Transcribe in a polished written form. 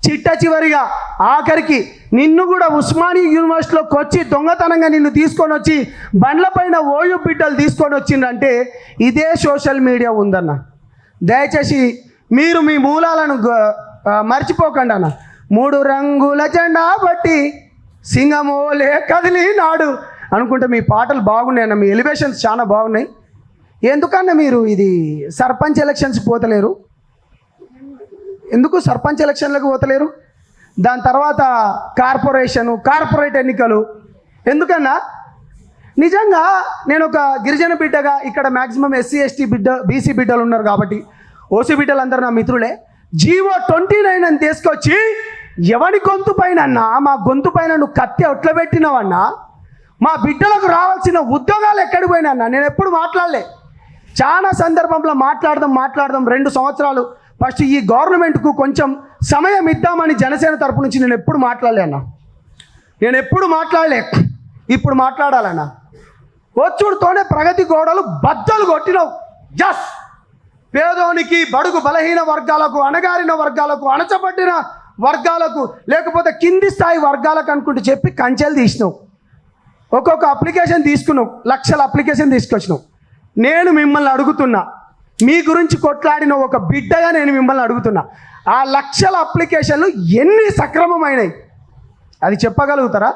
చిట్ట చివరిగా ఆఖరికి నిన్ను కూడా ఉస్మానియా యూనివర్సిటీలోకి వచ్చి దొంగతనంగా నిన్ను తీసుకొని వచ్చి బండ్లపైన ఓయూ బిడ్డలు తీసుకొని వచ్చిందంటే ఇదే సోషల్ మీడియా ఉందన్న. దయచేసి మీరు మీ మూలాలను మర్చిపోకండి అన్న. 3 రంగుల జెండా బట్టి సింగమోలే కదిలి నాడు అనుకుంటే మీ పాటలు బాగున్నాయి అన్న, మీ ఎలివేషన్స్ చాలా బాగున్నాయి. ఎందుకన్నా మీరు ఇది సర్పంచ్ ఎలక్షన్స్ పోతలేరు? ఎందుకు సర్పంచ్ ఎలక్షన్లకు పోతలేరు? దాని తర్వాత కార్పొరేట్ ఎన్నికలు ఎందుకన్నా? నిజంగా నేను ఒక గిరిజన బిడ్డగా ఇక్కడ మ్యాక్సిమం ఎస్సీ ఎస్టీ బీసీ బిడ్డలు ఉన్నారు కాబట్టి, ఓసీ బిడ్డలు అందరూ నా మిత్రులే. జీవో 29 అని తీసుకొచ్చి ఎవడి గొంతు పైన అన్నా, మా గొంతు పైన నువ్వు కత్తి ఎట్లా పెట్టినావన్నా? మా బిడ్డలకు రావాల్సిన ఉద్యోగాలు ఎక్కడికి పోయినా? నేను ఎప్పుడు మాట్లాడలే. చాలా సందర్భంలో మాట్లాడదాం 2 సంవత్సరాలు ఫస్ట్ ఈ గవర్నమెంట్కు కొంచెం సమయం ఇద్దామని జనసేన తరపు నుంచి నేను ఎప్పుడు మాట్లాడలే అన్న. ఇప్పుడు మాట్లాడాలన్నా. వచ్చుడుతోనే ప్రగతి గోడలు బద్దలు కొట్టినావు. జస్ పేదోనికి, బడుగు బలహీన వర్గాలకు, అణగారిన వర్గాలకు, అణచబడిన వర్గాలకు, లేకపోతే కింది స్థాయి వర్గాలకు అనుకుంటూ చెప్పి కంచెలు తీసినావు. ఒక్కొక్క అప్లికేషన్ తీసుకున్నావు, లక్షల అప్లికేషన్ తీసుకొచ్చినావు. నేను మిమ్మల్ని అడుగుతున్నా, మీ గురించి కొట్లాడిన ఒక బిడ్డగా నేను మిమ్మల్ని అడుగుతున్నా, ఆ లక్షల అప్లికేషన్లు ఎన్ని సక్రమమైనవి అది చెప్పగలుగుతారా?